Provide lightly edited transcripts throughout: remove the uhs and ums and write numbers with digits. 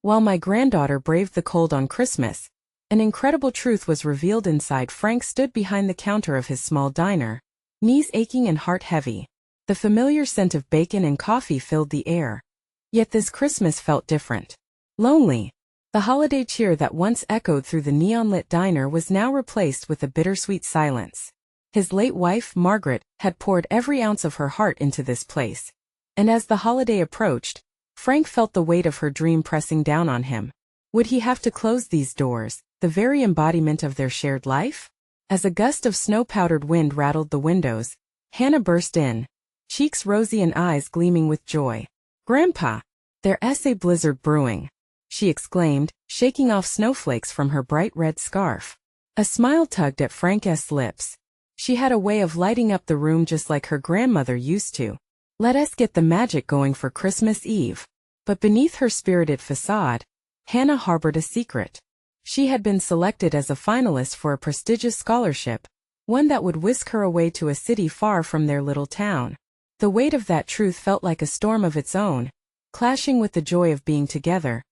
While my granddaughter braved the cold on Christmas, an incredible truth was revealed inside. Frank stood behind the counter of his small diner, knees aching and heart heavy. The familiar scent of bacon and coffee filled the air. Yet this Christmas felt different. Lonely. The holiday cheer that once echoed through the neon-lit diner was now replaced with a bittersweet silence. His late wife, Margaret, had poured every ounce of her heart into this place. And as the holiday approached, Frank felt the weight of her dream pressing down on him. Would he have to close these doors, the very embodiment of their shared life? As a gust of snow-powdered wind rattled the windows, Hannah burst in, cheeks rosy and eyes gleaming with joy. "Grandpa! There's a blizzard brewing," she exclaimed, shaking off snowflakes from her bright red scarf. A smile tugged at Frank's lips. She had a way of lighting up the room just like her grandmother used to. "Let us get the magic going for Christmas Eve." But beneath her spirited facade, Hannah harbored a secret. She had been selected as a finalist for a prestigious scholarship, one that would whisk her away to a city far from their little town. The weight of that truth felt like a storm of its own, clashing with the joy of being together.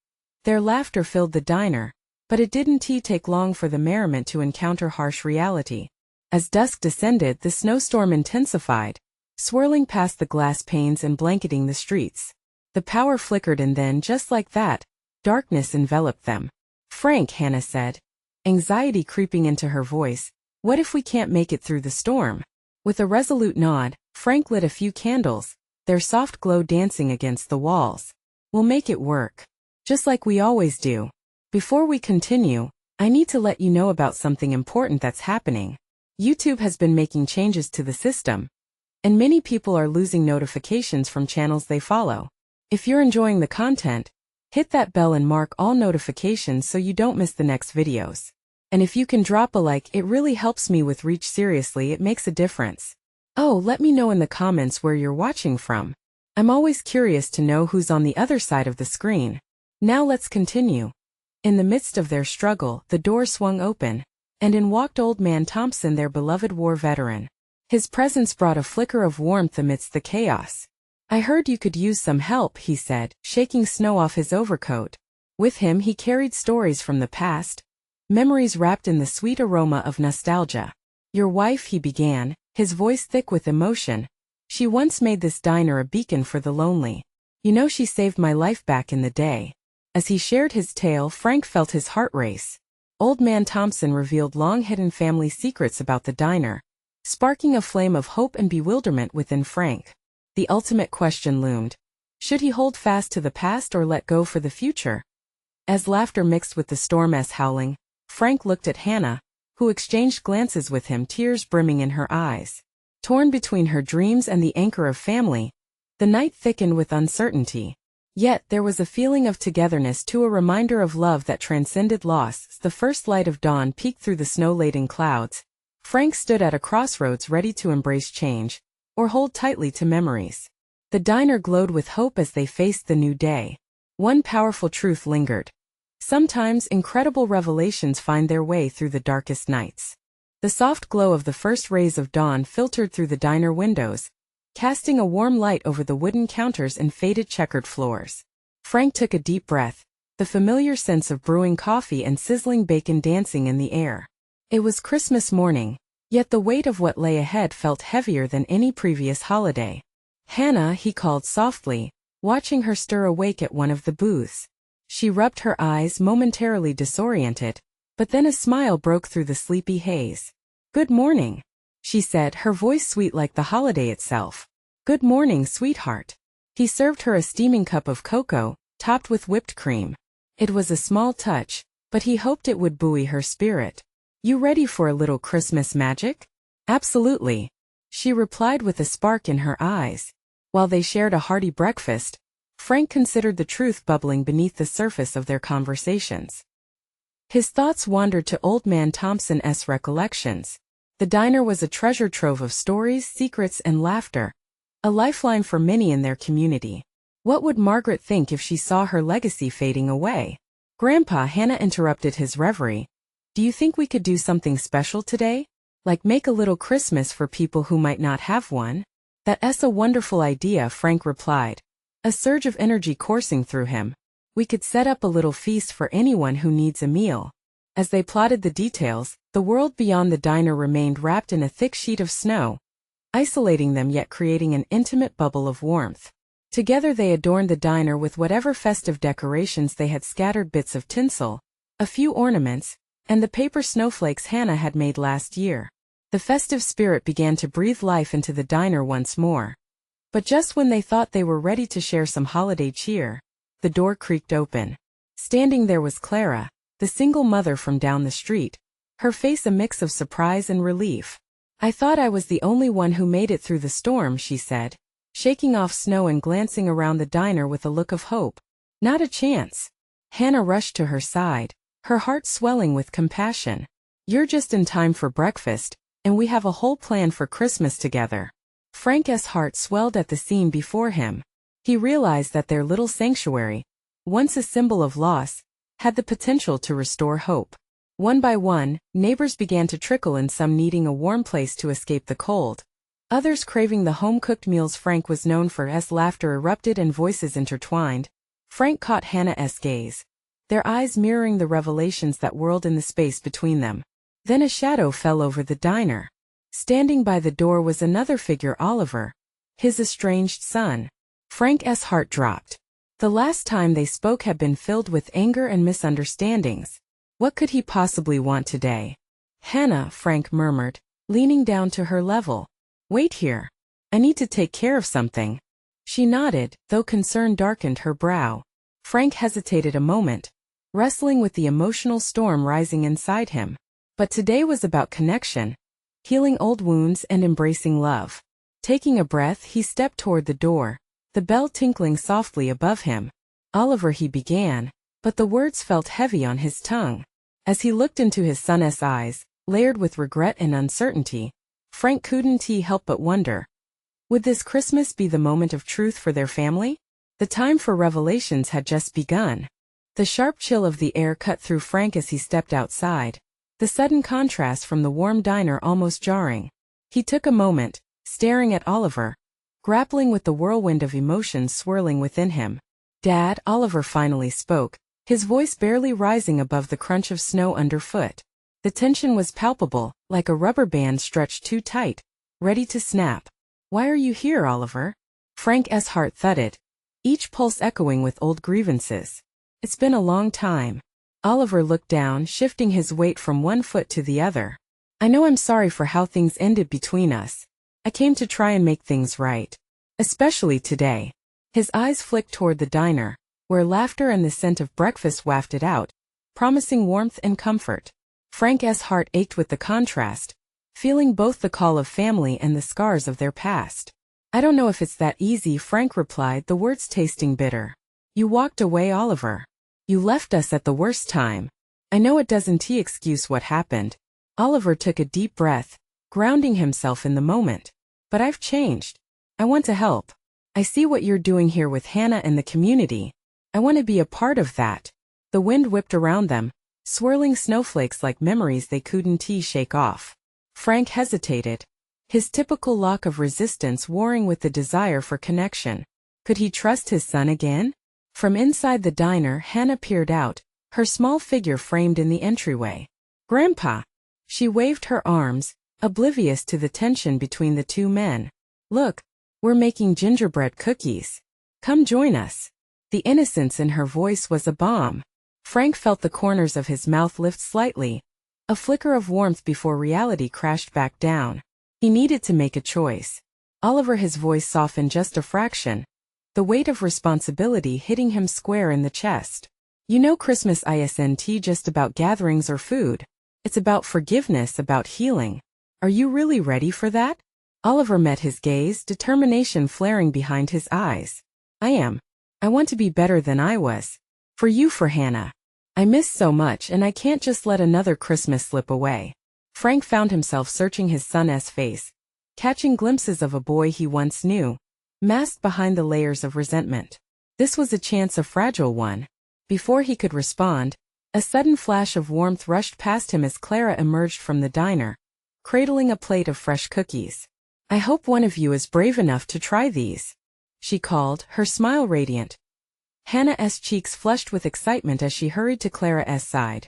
Their laughter filled the diner, but it didn't take long for the merriment to encounter harsh reality. As dusk descended, the snowstorm intensified, swirling past the glass panes and blanketing the streets. The power flickered and then, just like that, darkness enveloped them. "Frank," Hannah said, anxiety creeping into her voice, "what if we can't make it through the storm?" With a resolute nod, Frank lit a few candles, their soft glow dancing against the walls. "We'll make it work. Just like we always do. Before we continue, I need to let you know about something important that's happening. YouTube has been making changes to the system, and many people are losing notifications from channels they follow. If you're enjoying the content, hit that bell and mark all notifications so you don't miss the next videos. And if you can drop a like, it really helps me with reach. Seriously, it makes a difference. Oh, let me know in the comments where you're watching from. I'm always curious to know who's on the other side of the screen. Now let's continue." In the midst of their struggle, the door swung open, and in walked Old Man Thompson, their beloved war veteran. His presence brought a flicker of warmth amidst the chaos. "I heard you could use some help," he said, shaking snow off his overcoat. With him he carried stories from the past, memories wrapped in the sweet aroma of nostalgia. "Your wife," he began, his voice thick with emotion. "She once made this diner a beacon for the lonely. You know, she saved my life back in the day." As he shared his tale, Frank felt his heart race. Old Man Thompson revealed long-hidden family secrets about the diner, sparking a flame of hope and bewilderment within Frank. The ultimate question loomed. Should he hold fast to the past or let go for the future? As laughter mixed with the storm's howling, Frank looked at Hannah, who exchanged glances with him, tears brimming in her eyes. Torn between her dreams and the anchor of family, the night thickened with uncertainty. Yet there was a feeling of togetherness, too, a reminder of love that transcended loss. The first light of dawn peeked through the snow-laden clouds. Frank stood at a crossroads, ready to embrace change, or hold tightly to memories. The diner glowed with hope as they faced the new day. One powerful truth lingered. Sometimes incredible revelations find their way through the darkest nights. The soft glow of the first rays of dawn filtered through the diner windows, casting a warm light over the wooden counters and faded checkered floors. Frank took a deep breath, the familiar sense of brewing coffee and sizzling bacon dancing in the air. It was Christmas morning, yet the weight of what lay ahead felt heavier than any previous holiday. "Hannah," he called softly, watching her stir awake at one of the booths. She rubbed her eyes, momentarily disoriented, but then a smile broke through the sleepy haze. "Good morning," she said, her voice sweet like the holiday itself. "Good morning, sweetheart." He served her a steaming cup of cocoa, topped with whipped cream. It was a small touch, but he hoped it would buoy her spirit. "You ready for a little Christmas magic?" "Absolutely," she replied with a spark in her eyes. While they shared a hearty breakfast, Frank considered the truth bubbling beneath the surface of their conversations. His thoughts wandered to Old Man Thompson's recollections. The diner was a treasure trove of stories, secrets, and laughter, a lifeline for many in their community. What would Margaret think if she saw her legacy fading away? "Grandpa," Hannah interrupted his reverie, "do you think we could do something special today? Like make a little Christmas for people who might not have one?" "That's a wonderful idea," Frank replied, a surge of energy coursing through him. We could set up a little feast for anyone who needs a meal. As they plotted the details, the world beyond the diner remained wrapped in a thick sheet of snow, isolating them yet creating an intimate bubble of warmth. Together they adorned the diner with whatever festive decorations they had scattered, bits of tinsel, a few ornaments, and the paper snowflakes Hannah had made last year. The festive spirit began to breathe life into the diner once more. But just when they thought they were ready to share some holiday cheer, the door creaked open. Standing there was Clara, the single mother from down the street, her face a mix of surprise and relief. "I thought I was the only one who made it through the storm," she said, shaking off snow and glancing around the diner with a look of hope. "Not a chance." Hannah rushed to her side, her heart swelling with compassion. "You're just in time for breakfast, and we have a whole plan for Christmas together." Frank's heart swelled at the scene before him. He realized that their little sanctuary, once a symbol of loss, had the potential to restore hope. One by one, neighbors began to trickle in, some needing a warm place to escape the cold, others craving the home-cooked meals Frank was known for. As laughter erupted and voices intertwined, Frank caught Hannah's gaze, their eyes mirroring the revelations that whirled in the space between them. Then a shadow fell over the diner. Standing by the door was another figure, Oliver, his estranged son. Frank's heart dropped. The last time they spoke had been filled with anger and misunderstandings. What could he possibly want today? "Hannah," Frank murmured, leaning down to her level. "Wait here. I need to take care of something." She nodded, though concern darkened her brow. Frank hesitated a moment, wrestling with the emotional storm rising inside him. But today was about connection, healing old wounds and embracing love. Taking a breath, he stepped toward the door, the bell tinkling softly above him. "Oliver," he began, but the words felt heavy on his tongue. As he looked into his son's eyes, layered with regret and uncertainty, Frank couldn't help but wonder, would this Christmas be the moment of truth for their family? The time for revelations had just begun. The sharp chill of the air cut through Frank as he stepped outside, the sudden contrast from the warm diner almost jarring. He took a moment, staring at Oliver, grappling with the whirlwind of emotions swirling within him. "Dad," Oliver finally spoke, his voice barely rising above the crunch of snow underfoot. The tension was palpable, like a rubber band stretched too tight, ready to snap. "Why are you here, Oliver?" Frank's heart thudded, each pulse echoing with old grievances. "It's been a long time." Oliver looked down, shifting his weight from one foot to the other. "I know I'm sorry for how things ended between us. I came to try and make things right. Especially today." His eyes flicked toward the diner, where laughter and the scent of breakfast wafted out, promising warmth and comfort. Frank's heart ached with the contrast, feeling both the call of family and the scars of their past. "I don't know if it's that easy," Frank replied, the words tasting bitter. "You walked away, Oliver. You left us at the worst time. I know it doesn't excuse what happened." Oliver took a deep breath, grounding himself in the moment. "But I've changed. I want to help. I see what you're doing here with Hannah and the community. I want to be a part of that." The wind whipped around them, swirling snowflakes like memories they couldn't shake off. Frank hesitated, his typical lock of resistance warring with the desire for connection. Could he trust his son again? From inside the diner, Hannah peered out, her small figure framed in the entryway. "Grandpa!" She waved her arms, oblivious to the tension between the two men. "Look, we're making gingerbread cookies. Come join us." The innocence in her voice was a balm. Frank felt the corners of his mouth lift slightly, a flicker of warmth before reality crashed back down. He needed to make a choice. "Oliver," his voice softened just a fraction, the weight of responsibility hitting him square in the chest. "You know Christmas isn't just about gatherings or food. It's about forgiveness, about healing. Are you really ready for that?" Oliver met his gaze, determination flaring behind his eyes. "I am. I want to be better than I was. For you, for Hannah. I miss so much and I can't just let another Christmas slip away." Frank found himself searching his son's face, catching glimpses of a boy he once knew, masked behind the layers of resentment. This was a chance, a fragile one. Before he could respond, a sudden flash of warmth rushed past him as Clara emerged from the diner, cradling a plate of fresh cookies. "I hope one of you is brave enough to try these," she called, her smile radiant. Hannah's cheeks flushed with excitement as she hurried to Clara's side.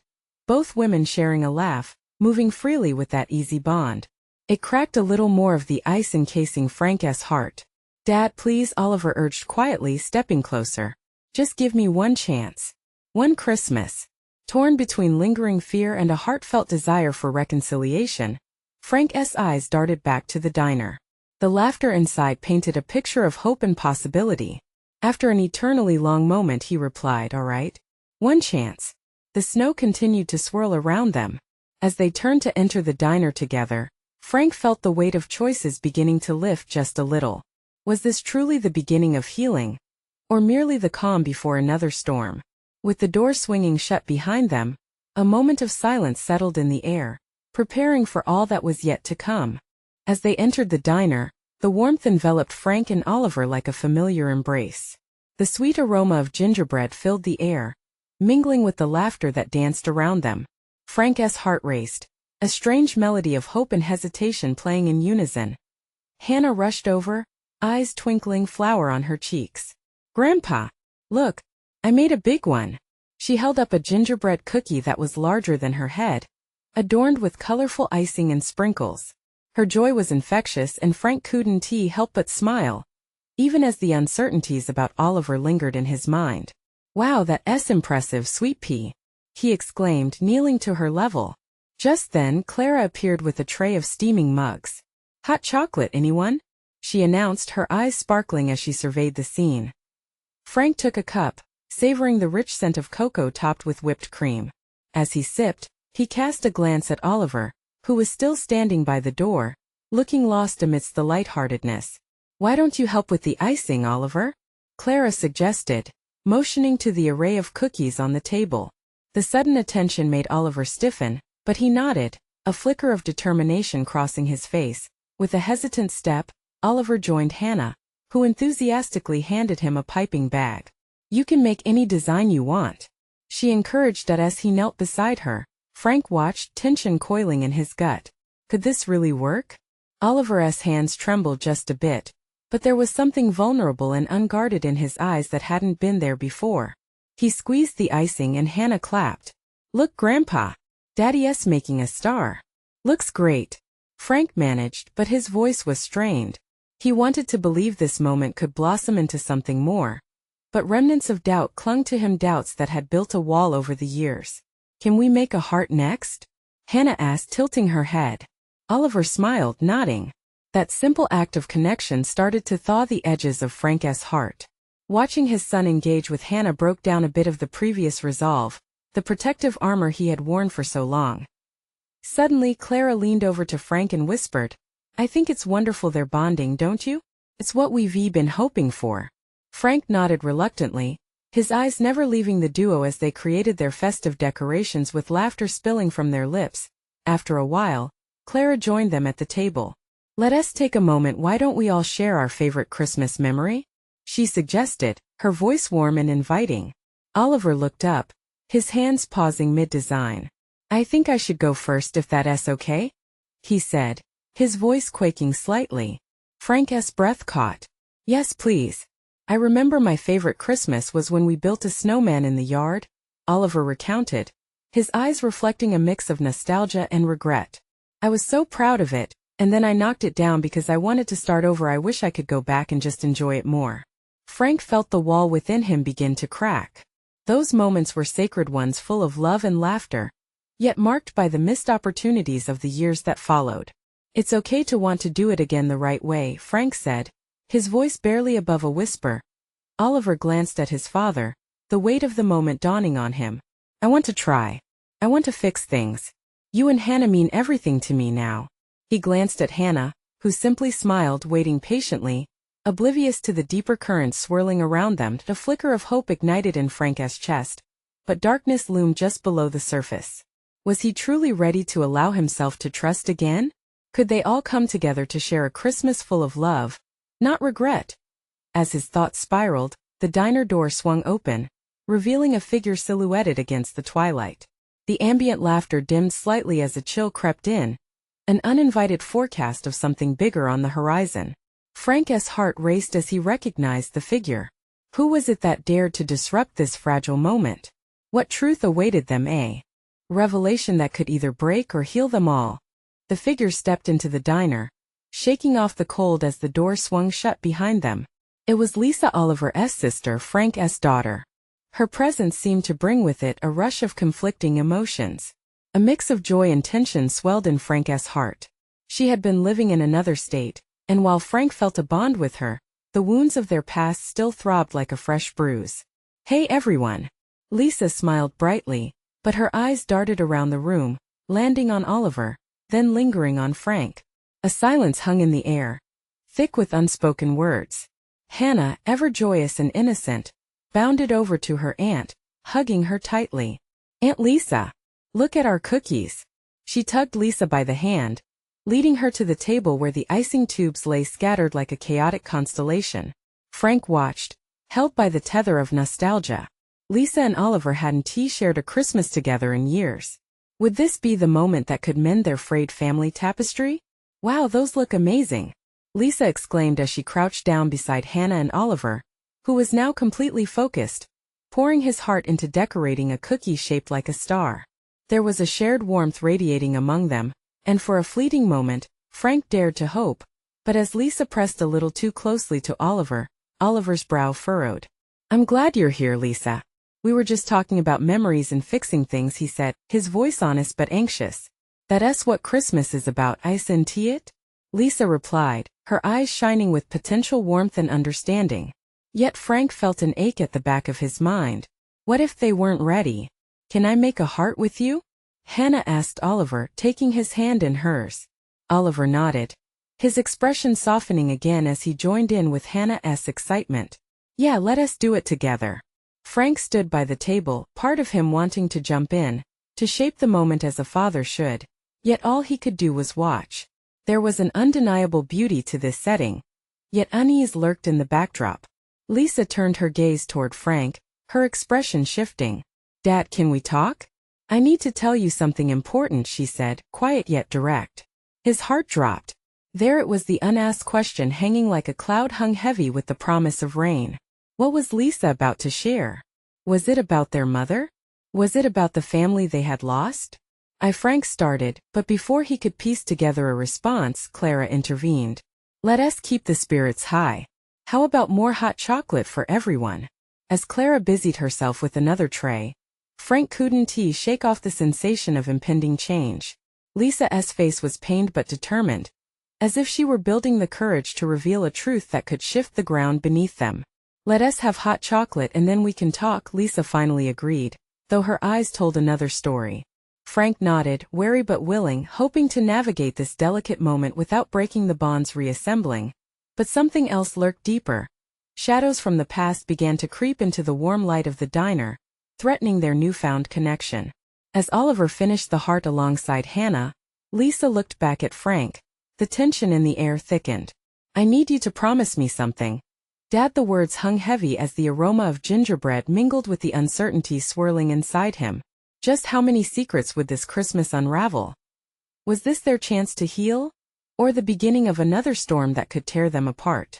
Both women sharing a laugh, moving freely with that easy bond. It cracked a little more of the ice encasing Frank's heart. "Dad, please," Oliver urged quietly, stepping closer. "Just give me one chance. One Christmas." Torn between lingering fear and a heartfelt desire for reconciliation, Frank's eyes darted back to the diner. The laughter inside painted a picture of hope and possibility. After an eternally long moment he replied, "All right. One chance." The snow continued to swirl around them. As they turned to enter the diner together, Frank felt the weight of choices beginning to lift just a little. Was this truly the beginning of healing? Or merely the calm before another storm? With the door swinging shut behind them, a moment of silence settled in the air, preparing for all that was yet to come. As they entered the diner, the warmth enveloped Frank and Oliver like a familiar embrace. The sweet aroma of gingerbread filled the air, mingling with the laughter that danced around them. Frank's heart raced, a strange melody of hope and hesitation playing in unison. Hannah rushed over, eyes twinkling, flower on her cheeks. "Grandpa, look, I made a big one." She held up a gingerbread cookie that was larger than her head, adorned with colorful icing and sprinkles. Her joy was infectious and Frank couldn't help but smile, even as the uncertainties about Oliver lingered in his mind. "Wow, that's impressive, sweet pea," he exclaimed, kneeling to her level. Just then, Clara appeared with a tray of steaming mugs. "Hot chocolate, anyone?" she announced, her eyes sparkling as she surveyed the scene. Frank took a cup, savoring the rich scent of cocoa topped with whipped cream. As he sipped, he cast a glance at Oliver, who was still standing by the door, looking lost amidst the lightheartedness. "Why don't you help with the icing, Oliver?" Clara suggested, motioning to the array of cookies on the table. The sudden attention made Oliver stiffen, but he nodded, a flicker of determination crossing his face. With a hesitant step, Oliver joined Hannah, who enthusiastically handed him a piping bag. "You can make any design you want," she encouraged as he knelt beside her. Frank watched, tension coiling in his gut. Could this really work? Oliver's hands trembled just a bit, but there was something vulnerable and unguarded in his eyes that hadn't been there before. He squeezed the icing and Hannah clapped. "Look, Grandpa, Daddy's making a star." "Looks great," Frank managed, but his voice was strained. He wanted to believe this moment could blossom into something more, but remnants of doubt clung to him, doubts that had built a wall over the years. "Can we make a heart next?" Hannah asked, tilting her head. Oliver smiled, nodding. That simple act of connection started to thaw the edges of Frank's heart. Watching his son engage with Hannah broke down a bit of the previous resolve, the protective armor he had worn for so long. Suddenly, Clara leaned over to Frank and whispered, "I think it's wonderful they're bonding, don't you? It's what we've been hoping for." Frank nodded reluctantly, his eyes never leaving the duo as they created their festive decorations with laughter spilling from their lips. After a while, Clara joined them at the table. "Let us take a moment, why don't we all share our favorite Christmas memory?" she suggested, her voice warm and inviting. Oliver looked up, his hands pausing mid-design. "I think I should go first if that's okay," he said, his voice quaking slightly. Frank's breath caught. "Yes, please. I remember my favorite Christmas was when we built a snowman in the yard," Oliver recounted, his eyes reflecting a mix of nostalgia and regret. "I was so proud of it, and then I knocked it down because I wanted to start over. I wish I could go back and just enjoy it more." Frank felt the wall within him begin to crack. Those moments were sacred ones, full of love and laughter, yet marked by the missed opportunities of the years that followed. "It's okay to want to do it again the right way," Frank said, his voice barely above a whisper. Oliver glanced at his father, the weight of the moment dawning on him. "I want to try. I want to fix things. You and Hannah mean everything to me now." He glanced at Hannah, who simply smiled, waiting patiently, oblivious to the deeper currents swirling around them. A flicker of hope ignited in Frank's chest, but darkness loomed just below the surface. Was he truly ready to allow himself to trust again? Could they all come together to share a Christmas full of love, not regret? As his thoughts spiraled, the diner door swung open, revealing a figure silhouetted against the twilight. The ambient laughter dimmed slightly as a chill crept in, an uninvited forecast of something bigger on the horizon. Frank's heart raced as he recognized the figure. Who was it that dared to disrupt this fragile moment? What truth awaited them, a revelation that could either break or heal them all? The figure stepped into the diner, shaking off the cold as the door swung shut behind them. It was Lisa Oliver's sister, Frank's daughter. Her presence seemed to bring with it a rush of conflicting emotions. A mix of joy and tension swelled in Frank's heart. She had been living in another state, and while Frank felt a bond with her, the wounds of their past still throbbed like a fresh bruise. "Hey everyone!" Lisa smiled brightly, but her eyes darted around the room, landing on Oliver, then lingering on Frank. A silence hung in the air, thick with unspoken words. Hannah, ever joyous and innocent, bounded over to her aunt, hugging her tightly. "Aunt Lisa, look at our cookies." She tugged Lisa by the hand, leading her to the table where the icing tubes lay scattered like a chaotic constellation. Frank watched, held by the tether of nostalgia. Lisa and Oliver hadn't shared a Christmas together in years. Would this be the moment that could mend their frayed family tapestry? "Wow, those look amazing," Lisa exclaimed as she crouched down beside Hannah and Oliver, who was now completely focused, pouring his heart into decorating a cookie shaped like a star. There was a shared warmth radiating among them, and for a fleeting moment, Frank dared to hope, but as Lisa pressed a little too closely to Oliver, Oliver's brow furrowed. "I'm glad you're here, Lisa. We were just talking about memories and fixing things," he said, his voice honest but anxious. "That's what Christmas is about, isn't it?" Lisa replied, her eyes shining with potential warmth and understanding. Yet Frank felt an ache at the back of his mind. What if they weren't ready? "Can I make a heart with you?" Hannah asked Oliver, taking his hand in hers. Oliver nodded, his expression softening again as he joined in with Hannah's excitement. "Yeah, let us do it together." Frank stood by the table, part of him wanting to jump in, to shape the moment as a father should. Yet all he could do was watch. There was an undeniable beauty to this setting, yet unease lurked in the backdrop. Lisa turned her gaze toward Frank, her expression shifting. "Dad, can we talk? I need to tell you something important," she said, quiet yet direct. His heart dropped. There it was, the unasked question hanging like a cloud hung heavy with the promise of rain. What was Lisa about to share? Was it about their mother? Was it about the family they had lost? Frank started, but before he could piece together a response, Clara intervened. "Let us keep the spirits high. How about more hot chocolate for everyone?" As Clara busied herself with another tray, Frank couldn't shake off the sensation of impending change. Lisa's face was pained but determined, as if she were building the courage to reveal a truth that could shift the ground beneath them. "Let us have hot chocolate and then we can talk," Lisa finally agreed, though her eyes told another story. Frank nodded, wary but willing, hoping to navigate this delicate moment without breaking the bonds reassembling. But something else lurked deeper. Shadows from the past began to creep into the warm light of the diner, threatening their newfound connection. As Oliver finished the heart alongside Hannah, Lisa looked back at Frank. The tension in the air thickened. "I need you to promise me something, Dad." The words hung heavy as the aroma of gingerbread mingled with the uncertainty swirling inside him. Just how many secrets would this Christmas unravel? Was this their chance to heal? Or the beginning of another storm that could tear them apart?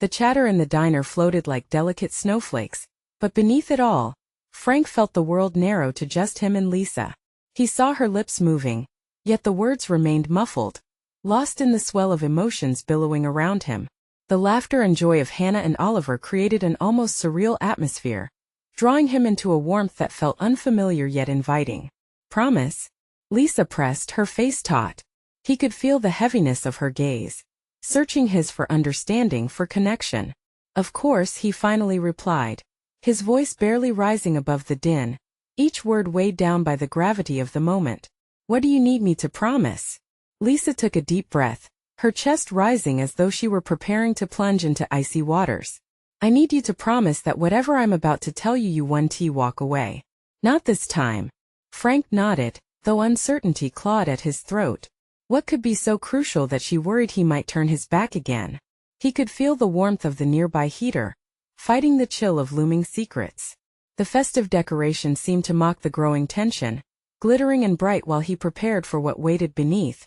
The chatter in the diner floated like delicate snowflakes, but beneath it all, Frank felt the world narrow to just him and Lisa. He saw her lips moving, yet the words remained muffled, lost in the swell of emotions billowing around him. The laughter and joy of Hannah and Oliver created an almost surreal atmosphere, drawing him into a warmth that felt unfamiliar yet inviting. "Promise?" Lisa pressed, her face taut. He could feel the heaviness of her gaze, searching his for understanding, for connection. "Of course," he finally replied, his voice barely rising above the din, each word weighed down by the gravity of the moment. "What do you need me to promise?" Lisa took a deep breath, her chest rising as though she were preparing to plunge into icy waters. "I need you to promise that whatever I'm about to tell you, you won't walk away." "Not this time." Frank nodded, though uncertainty clawed at his throat. What could be so crucial that she worried he might turn his back again? He could feel the warmth of the nearby heater, fighting the chill of looming secrets. The festive decoration seemed to mock the growing tension, glittering and bright while he prepared for what waited beneath.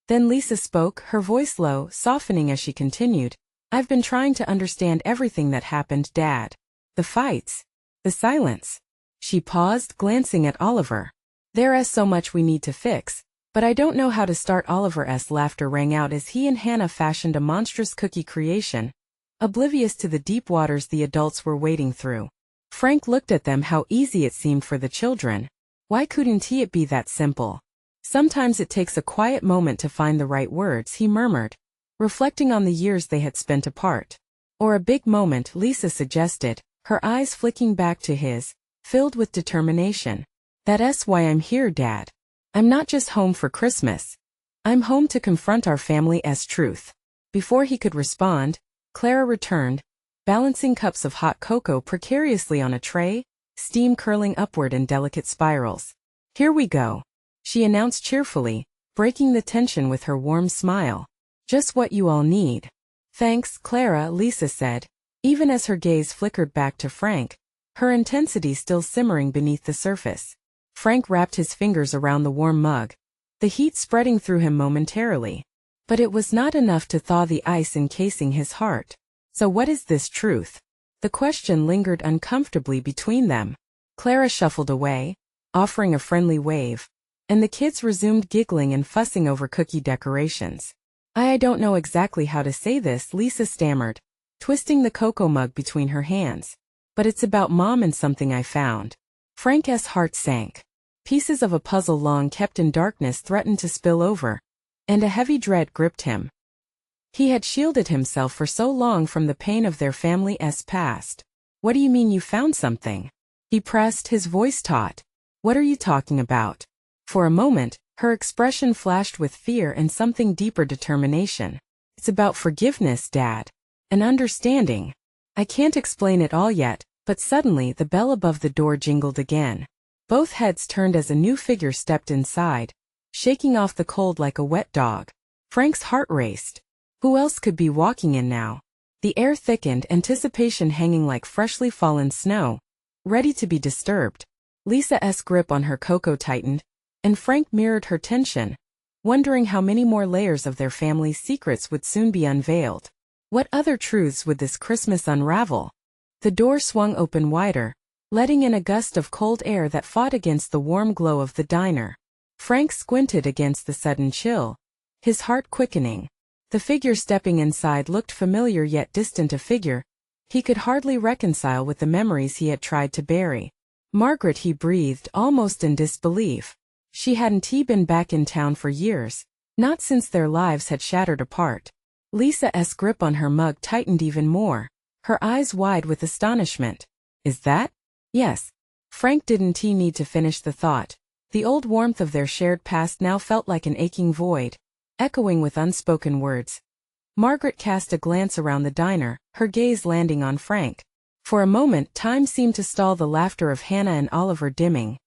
Then Lisa spoke, her voice low, softening as she continued. "I've been trying to understand everything that happened, Dad. The fights. The silence. She paused, glancing at Oliver. There's so much we need to fix, but I don't know how to start. Oliver's laughter rang out as he and Hannah fashioned a monstrous cookie creation, oblivious to the deep waters the adults were wading through. Frank looked at them. How easy it seemed for the children. Why couldn't it be that simple? Sometimes it takes a quiet moment to find the right words, he murmured, reflecting on the years they had spent apart. Or a big moment, Lisa suggested, her eyes flicking back to his, filled with determination. That's why I'm here, Dad. I'm not just home for Christmas. I'm home to confront our family's truth. Before he could respond, Clara returned, balancing cups of hot cocoa precariously on a tray, steam curling upward in delicate spirals. Here we go, she announced cheerfully, breaking the tension with her warm smile. Just what you all need. Thanks, Clara, Lisa said, even as her gaze flickered back to Frank, her intensity still simmering beneath the surface. Frank wrapped his fingers around the warm mug, the heat spreading through him momentarily. But it was not enough to thaw the ice encasing his heart. So what is this truth? The question lingered uncomfortably between them. Clara shuffled away, offering a friendly wave, and the kids resumed giggling and fussing over cookie decorations. I don't know exactly how to say this, Lisa stammered, twisting the cocoa mug between her hands. But it's about Mom and something I found. Frank's heart sank. Pieces of a puzzle long kept in darkness threatened to spill over, and a heavy dread gripped him. He had shielded himself for so long from the pain of their family's past. What do you mean you found something? He pressed, his voice taut. What are you talking about? For a moment, her expression flashed with fear and something deeper, determination. It's about forgiveness, Dad. And understanding. I can't explain it all yet, but suddenly the bell above the door jingled again. Both heads turned as a new figure stepped inside, shaking off the cold like a wet dog. Frank's heart raced. Who else could be walking in now? The air thickened, anticipation hanging like freshly fallen snow, ready to be disturbed. Lisa's grip on her cocoa tightened, and Frank mirrored her tension, wondering how many more layers of their family's secrets would soon be unveiled. What other truths would this Christmas unravel? The door swung open wider, letting in a gust of cold air that fought against the warm glow of the diner. Frank squinted against the sudden chill, his heart quickening. The figure stepping inside looked familiar yet distant, a figure he could hardly reconcile with the memories he had tried to bury. Margaret, he breathed, almost in disbelief. She hadn't been back in town for years, not since their lives had shattered apart. Lisa's grip on her mug tightened even more, her eyes wide with astonishment. Is that? Yes. Frank didn't need to finish the thought. The old warmth of their shared past now felt like an aching void, echoing with unspoken words. Margaret cast a glance around the diner, her gaze landing on Frank. For a moment, time seemed to stall, the laughter of Hannah and Oliver dimming.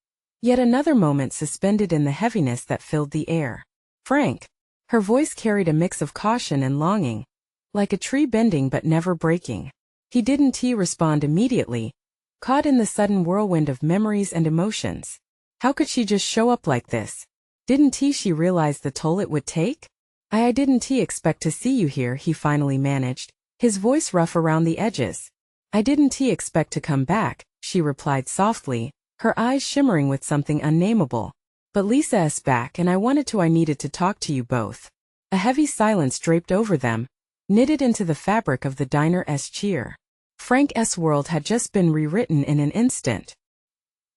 Yet another moment suspended in the heaviness that filled the air. Frank. Her voice carried a mix of caution and longing, like a tree bending but never breaking. He didn't respond immediately, caught in the sudden whirlwind of memories and emotions. How could she just show up like this? Didn't she realize the toll it would take? I didn't expect to see you here, he finally managed, his voice rough around the edges. I didn't expect to come back, she replied softly, her eyes shimmering with something unnameable. But Lisa's back and I needed to talk to you both. A heavy silence draped over them, knitted into the fabric of the diner's cheer. Frank's world had just been rewritten in an instant.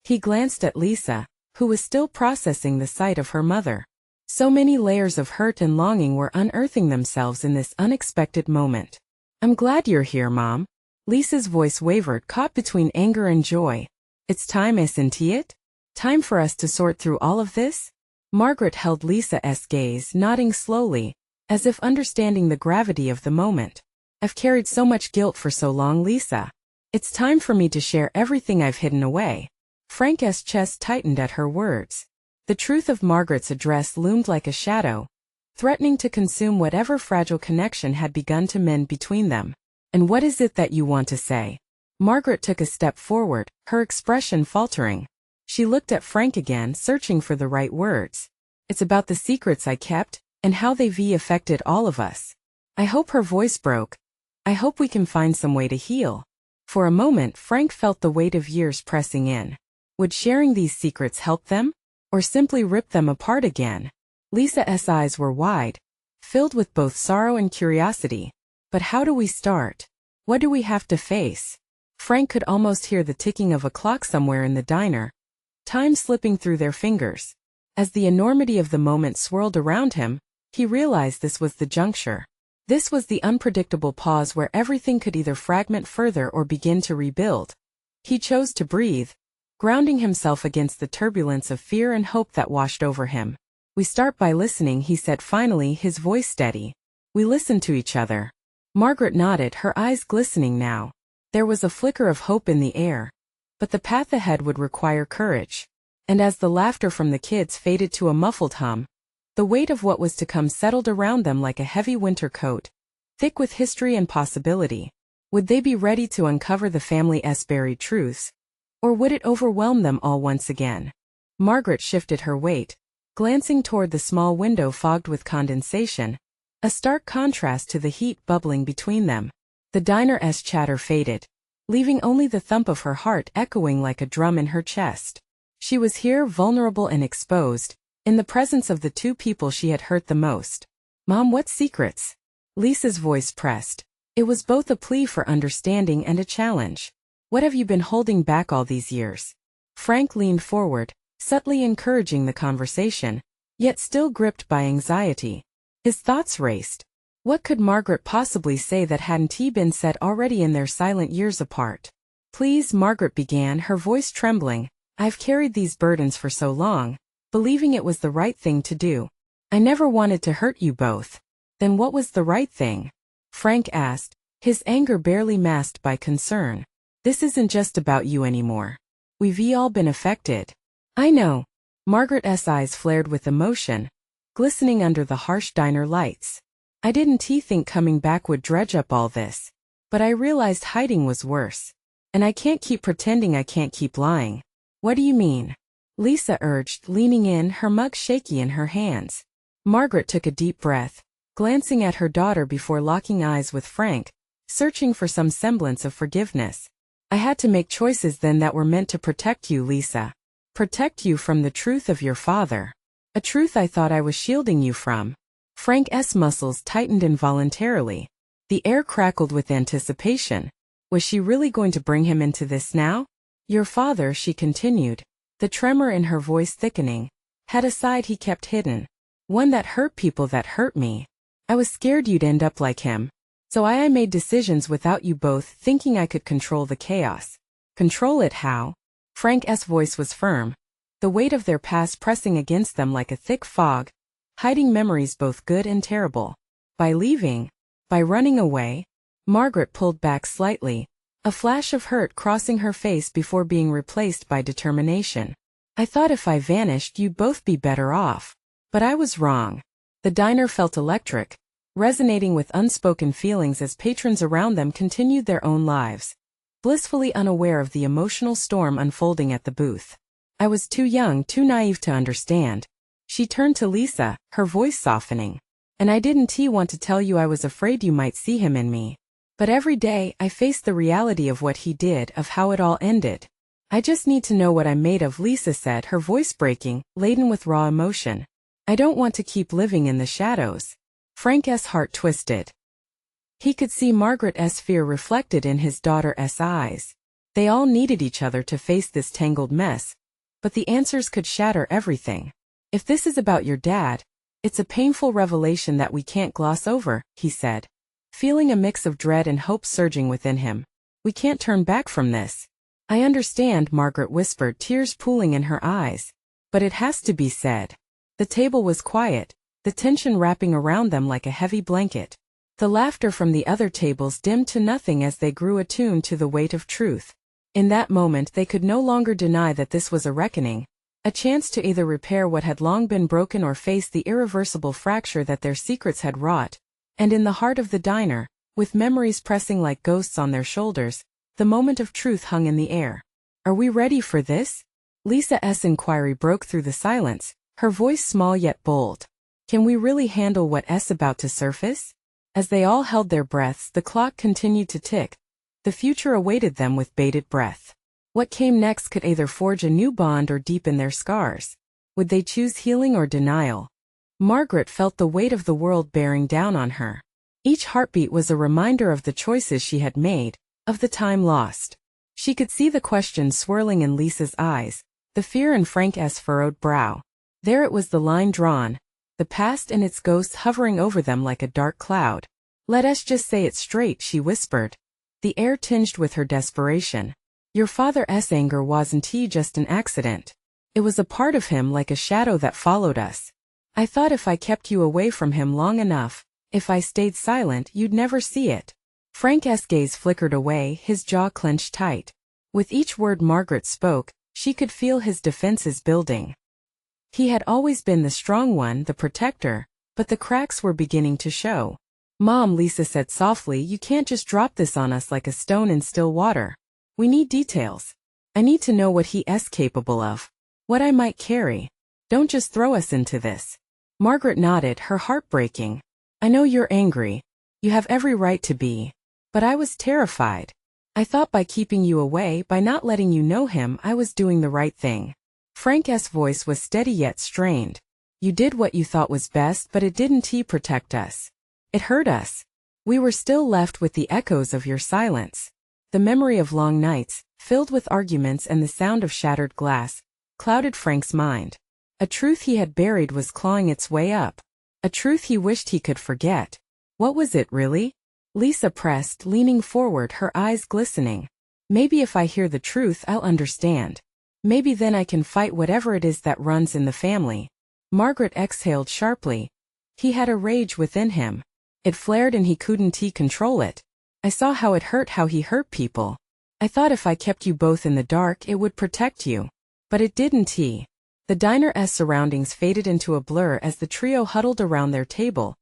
He glanced at Lisa, who was still processing the sight of her mother. So many layers of hurt and longing were unearthing themselves in this unexpected moment. I'm glad you're here, Mom. Lisa's voice wavered, caught between anger and joy. It's time, isn't it? Time for us to sort through all of this? Margaret held Lisa's gaze, nodding slowly, as if understanding the gravity of the moment. I've carried so much guilt for so long, Lisa. It's time for me to share everything I've hidden away. Frank's chest tightened at her words. The truth of Margaret's address loomed like a shadow, threatening to consume whatever fragile connection had begun to mend between them. And what is it that you want to say? Margaret took a step forward, her expression faltering. She looked at Frank again, searching for the right words. It's about the secrets I kept, and how they've affected all of us. I hope her voice broke. I hope we can find some way to heal. For a moment, Frank felt the weight of years pressing in. Would sharing these secrets help them? Or simply rip them apart again? Lisa's eyes were wide, filled with both sorrow and curiosity. But how do we start? What do we have to face? Frank could almost hear the ticking of a clock somewhere in the diner, time slipping through their fingers. As the enormity of the moment swirled around him, he realized this was the juncture. This was the unpredictable pause where everything could either fragment further or begin to rebuild. He chose to breathe, grounding himself against the turbulence of fear and hope that washed over him. "We start by listening," he said finally, his voice steady. "We listen to each other." Margaret nodded, her eyes glistening now. There was a flicker of hope in the air. But the path ahead would require courage. And as the laughter from the kids faded to a muffled hum, the weight of what was to come settled around them like a heavy winter coat, thick with history and possibility. Would they be ready to uncover the family's buried truths? Or would it overwhelm them all once again? Margaret shifted her weight, glancing toward the small window fogged with condensation, a stark contrast to the heat bubbling between them. The diner's chatter faded, leaving only the thump of her heart echoing like a drum in her chest. She was here, vulnerable and exposed, in the presence of the two people she had hurt the most. "Mom, what secrets?" Lisa's voice pressed. It was both a plea for understanding and a challenge. "What have you been holding back all these years?" Frank leaned forward, subtly encouraging the conversation, yet still gripped by anxiety. His thoughts raced. What could Margaret possibly say that hadn't been said already in their silent years apart? "Please," Margaret began, her voice trembling, "I've carried these burdens for so long, believing it was the right thing to do. I never wanted to hurt you both." "Then what was the right thing?" Frank asked, his anger barely masked by concern. "This isn't just about you anymore. We've all been affected." "I know." Margaret's eyes flared with emotion, glistening under the harsh diner lights. "I didn't think coming back would dredge up all this. But I realized hiding was worse. And I can't keep pretending, I can't keep lying." "What do you mean?" Lisa urged, leaning in, her mug shaky in her hands. Margaret took a deep breath, glancing at her daughter before locking eyes with Frank, searching for some semblance of forgiveness. "I had to make choices then that were meant to protect you, Lisa. Protect you from the truth of your father. A truth I thought I was shielding you from." Frank's muscles tightened involuntarily. The air crackled with anticipation. Was she really going to bring him into this now? "Your father," she continued, the tremor in her voice thickening, "had a side he kept hidden. One that hurt people, that hurt me. I was scared you'd end up like him. So I made decisions without you both, thinking I could control the chaos." "Control it how?" Frank's voice was firm, the weight of their past pressing against them like a thick fog, hiding memories both good and terrible. "By leaving? By running away?" Margaret pulled back slightly, a flash of hurt crossing her face before being replaced by determination. "I thought if I vanished you'd both be better off. But I was wrong." The diner felt electric, resonating with unspoken feelings as patrons around them continued their own lives, blissfully unaware of the emotional storm unfolding at the booth. "I was too young, too naive to understand." She turned to Lisa, her voice softening. "And I didn't want to tell you I was afraid you might see him in me. But every day, I face the reality of what he did, of how it all ended. I just need to know what I'm made of," Lisa said, her voice breaking, laden with raw emotion. "I don't want to keep living in the shadows." Frank's heart twisted. He could see Margaret's fear reflected in his daughter's eyes. They all needed each other to face this tangled mess, but the answers could shatter everything. "If this is about your dad, it's a painful revelation that we can't gloss over," he said, feeling a mix of dread and hope surging within him. "We can't turn back from this." "I understand," Margaret whispered, tears pooling in her eyes. "But it has to be said." The table was quiet, the tension wrapping around them like a heavy blanket. The laughter from the other tables dimmed to nothing as they grew attuned to the weight of truth. In that moment they could no longer deny that this was a reckoning, a chance to either repair what had long been broken or face the irreversible fracture that their secrets had wrought. And in the heart of the diner, with memories pressing like ghosts on their shoulders, the moment of truth hung in the air. "Are we ready for this?" Lisa's inquiry broke through the silence, her voice small yet bold. "Can we really handle what's about to surface?" As they all held their breaths, the clock continued to tick, The future awaited them with bated breath. What came next could either forge a new bond or deepen their scars. Would they choose healing or denial? Margaret felt the weight of the world bearing down on her. Each heartbeat was a reminder of the choices she had made, of the time lost. She could see the questions swirling in Lisa's eyes, the fear in Frank's furrowed brow. There it was, the line drawn, the past and its ghosts hovering over them like a dark cloud. "Let us just say it straight," she whispered, the air tinged with her desperation. "Your father's anger wasn't just an accident. It was a part of him, like a shadow that followed us. I thought if I kept you away from him long enough, if I stayed silent, you'd never see it." Frank's gaze flickered away, his jaw clenched tight. With each word Margaret spoke, she could feel his defenses building. He had always been the strong one, the protector, but the cracks were beginning to show. "Mom," Lisa said softly, "you can't just drop this on us like a stone in still water. We need details. I need to know what he's capable of. What I might carry. Don't just throw us into this." Margaret nodded, her heart breaking. "I know you're angry. You have every right to be. But I was terrified. I thought by keeping you away, by not letting you know him, I was doing the right thing." Frank's voice was steady yet strained. "You did what you thought was best, but it didn't protect us. It hurt us. We were still left with the echoes of your silence." The memory of long nights, filled with arguments and the sound of shattered glass, clouded Frank's mind. A truth he had buried was clawing its way up. A truth he wished he could forget. What was it really? Lisa pressed, leaning forward, her eyes glistening. "Maybe if I hear the truth, I'll understand. Maybe then I can fight whatever it is that runs in the family." Margaret exhaled sharply. He had a rage within him. It flared and he couldn't control it. "I saw how it hurt, how he hurt people. I thought if I kept you both in the dark, it would protect you. But it didn't." The diner's surroundings faded into a blur as the trio huddled around their table,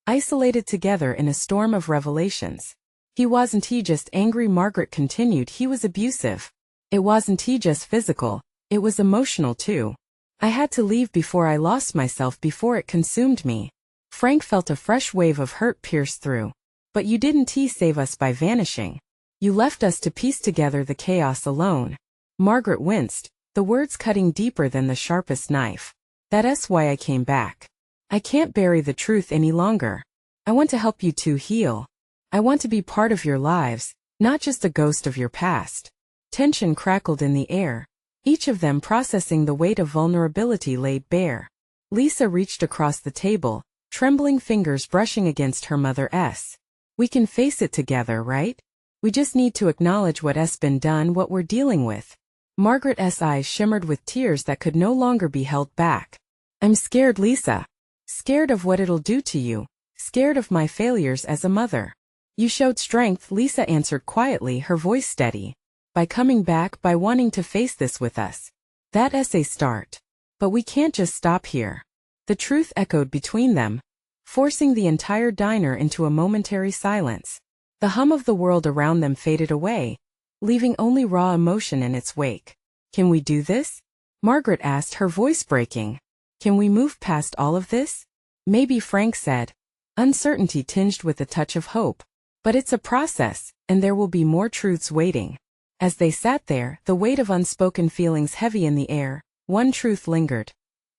isolated together in a storm of revelations. "He wasn't just angry," Margaret continued, "he was abusive. It wasn't just physical, it was emotional too. I had to leave before I lost myself, before it consumed me." Frank felt a fresh wave of hurt pierce through. "But you didn't save us by vanishing. You left us to piece together the chaos alone." Margaret winced, the words cutting deeper than the sharpest knife. "That's why I came back. I can't bury the truth any longer. I want to help you two heal. I want to be part of your lives, not just a ghost of your past." Tension crackled in the air, each of them processing the weight of vulnerability laid bare. Lisa reached across the table, trembling fingers brushing against her mother's. "We can face it together, right? We just need to acknowledge what's been done, what we're dealing with." Margaret's eyes shimmered with tears that could no longer be held back. "I'm scared, Lisa. Scared of what it'll do to you. Scared of my failures as a mother." "You showed strength," Lisa answered quietly, her voice steady. "By coming back, by wanting to face this with us. That's a start. But we can't just stop here." The truth echoed between them, forcing the entire diner into a momentary silence. The hum of the world around them faded away, leaving only raw emotion in its wake. "Can we do this?" Margaret asked, her voice breaking. "Can we move past all of this?" "Maybe," Frank said, uncertainty tinged with a touch of hope. "But it's a process, and there will be more truths waiting." As they sat there, the weight of unspoken feelings heavy in the air, one truth lingered.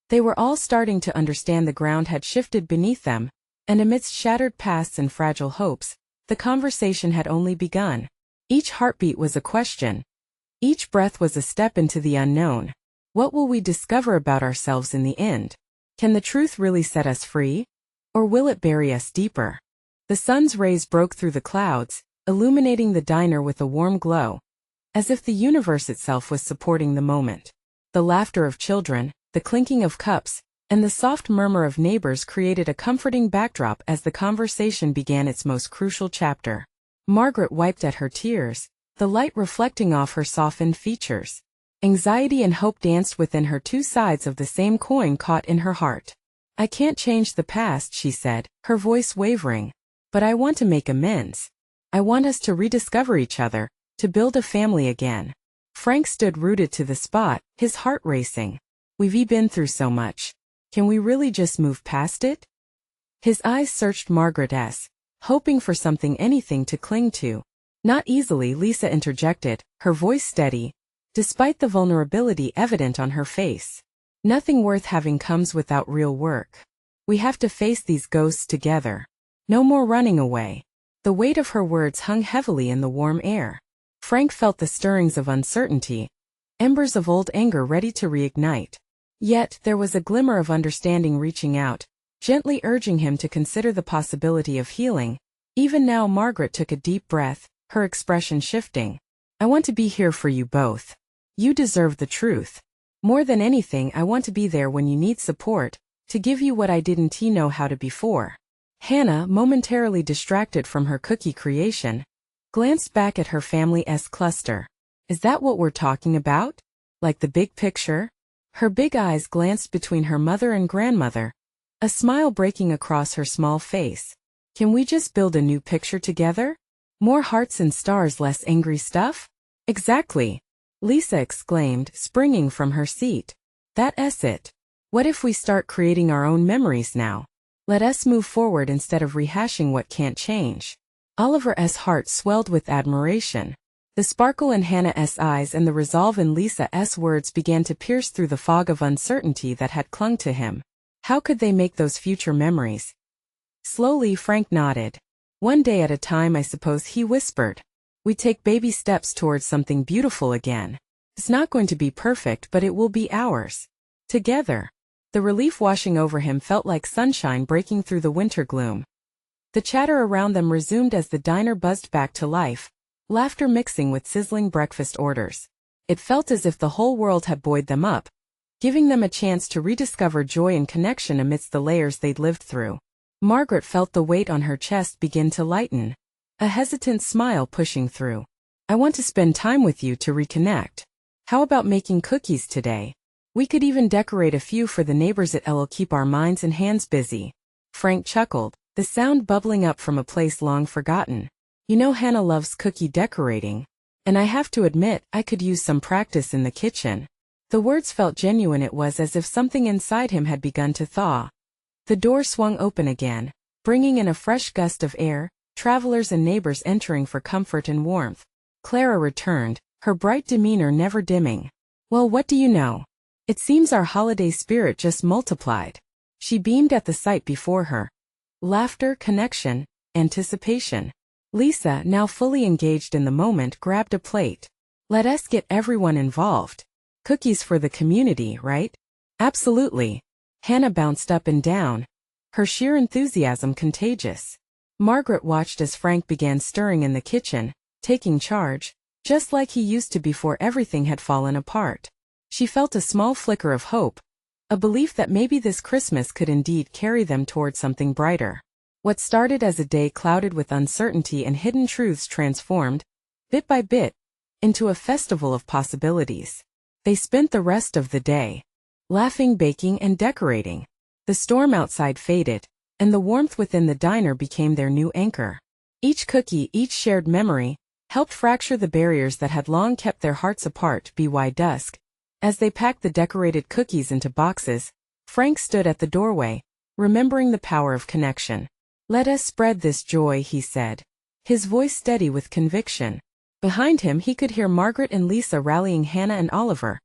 They were all starting to understand the ground had shifted beneath them, and amidst shattered pasts and fragile hopes, the conversation had only begun. Each heartbeat was a question. Each breath was a step into the unknown. What will we discover about ourselves in the end? Can the truth really set us free? Or will it bury us deeper? The sun's rays broke through the clouds, illuminating the diner with a warm glow, as if the universe itself was supporting the moment. The laughter of children, the clinking of cups, and the soft murmur of neighbors created a comforting backdrop as the conversation began its most crucial chapter. Margaret wiped at her tears, the light reflecting off her softened features. Anxiety and hope danced within her, two sides of the same coin caught in her heart. "I can't change the past," she said, her voice wavering. "But I want to make amends. I want us to rediscover each other, to build a family again." Frank stood rooted to the spot, his heart racing. "We've been through so much. Can we really just move past it?" His eyes searched Margaret's, hoping for something, anything to cling to. Not easily, Lisa interjected, her voice steady, despite the vulnerability evident on her face. Nothing worth having comes without real work. We have to face these ghosts together. No more running away. The weight of her words hung heavily in the warm air. Frank felt the stirrings of uncertainty, embers of old anger ready to reignite. Yet, there was a glimmer of understanding reaching out, gently urging him to consider the possibility of healing. Even now, Margaret took a deep breath, her expression shifting. I want to be here for you both. You deserve the truth. More than anything, I want to be there when you need support, to give you what I didn't know how to before. Hannah, momentarily distracted from her cookie creation, glanced back at her family's cluster. Is that what we're talking about? Like the big picture? Her big eyes glanced between her mother and grandmother, a smile breaking across her small face. Can we just build a new picture together? More hearts and stars, less angry stuff? Exactly, Lisa exclaimed, springing from her seat. That's it. What if we start creating our own memories now? Let us move forward instead of rehashing what can't change. Oliver's heart swelled with admiration. The sparkle in Hannah's eyes and the resolve in Lisa's words began to pierce through the fog of uncertainty that had clung to him. How could they make those future memories? Slowly, Frank nodded. One day at a time, I suppose, he whispered. We take baby steps towards something beautiful again. It's not going to be perfect, but it will be ours. Together. The relief washing over him felt like sunshine breaking through the winter gloom. The chatter around them resumed as the diner buzzed back to life, laughter mixing with sizzling breakfast orders. It felt as if the whole world had buoyed them up, giving them a chance to rediscover joy and connection amidst the layers they'd lived through. Margaret felt the weight on her chest begin to lighten, a hesitant smile pushing through. I want to spend time with you to reconnect. How about making cookies today? We could even decorate a few for the neighbors. It'll keep our minds and hands busy. Frank chuckled, the sound bubbling up from a place long forgotten. You know, Hannah loves cookie decorating, and I have to admit, I could use some practice in the kitchen. The words felt genuine. It was as if something inside him had begun to thaw. The door swung open again, bringing in a fresh gust of air, travelers and neighbors entering for comfort and warmth. Clara returned, her bright demeanor never dimming. Well, what do you know? It seems our holiday spirit just multiplied. She beamed at the sight before her. Laughter, connection, anticipation. Lisa, now fully engaged in the moment, grabbed a plate. Let us get everyone involved. Cookies for the community, right? Absolutely. Hannah bounced up and down, her sheer enthusiasm contagious. Margaret watched as Frank began stirring in the kitchen, taking charge, just like he used to before everything had fallen apart. She felt a small flicker of hope, a belief that maybe this Christmas could indeed carry them toward something brighter. What started as a day clouded with uncertainty and hidden truths transformed, bit by bit, into a festival of possibilities. They spent the rest of the day laughing, baking, and decorating. The storm outside faded, and the warmth within the diner became their new anchor. Each cookie, each shared memory, helped fracture the barriers that had long kept their hearts apart. By dusk, as they packed the decorated cookies into boxes, Frank stood at the doorway, remembering the power of connection. Let us spread this joy, he said, his voice steady with conviction. Behind him he could hear Margaret and Lisa rallying Hannah and Oliver,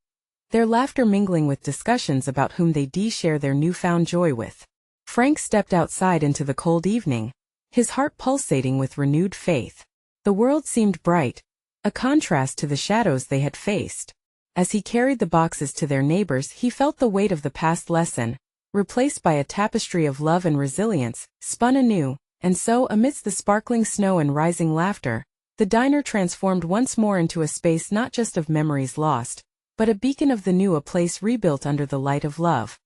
their laughter mingling with discussions about whom they'd share their newfound joy with. Frank stepped outside into the cold evening, his heart pulsating with renewed faith. The world seemed bright, a contrast to the shadows they had faced. As he carried the boxes to their neighbors, he felt the weight of the past lesson, replaced by a tapestry of love and resilience, spun anew, and so, amidst the sparkling snow and rising laughter, the diner transformed once more into a space not just of memories lost, but a beacon of the new, a place rebuilt under the light of love.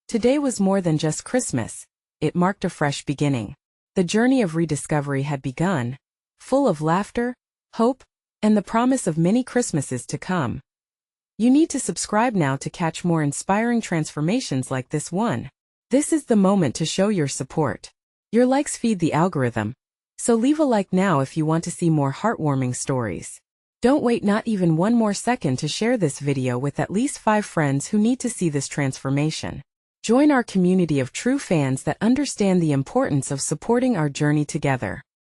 Today was more than just Christmas, it marked a fresh beginning. The journey of rediscovery had begun, full of laughter, hope, and the promise of many Christmases to come. You need to subscribe now to catch more inspiring transformations like this one. This is the moment to show your support. Your likes feed the algorithm, so leave a like now if you want to see more heartwarming stories. Don't wait not even one more second to share this video with at least 5 friends who need to see this transformation. Join our community of true fans that understand the importance of supporting our journey together.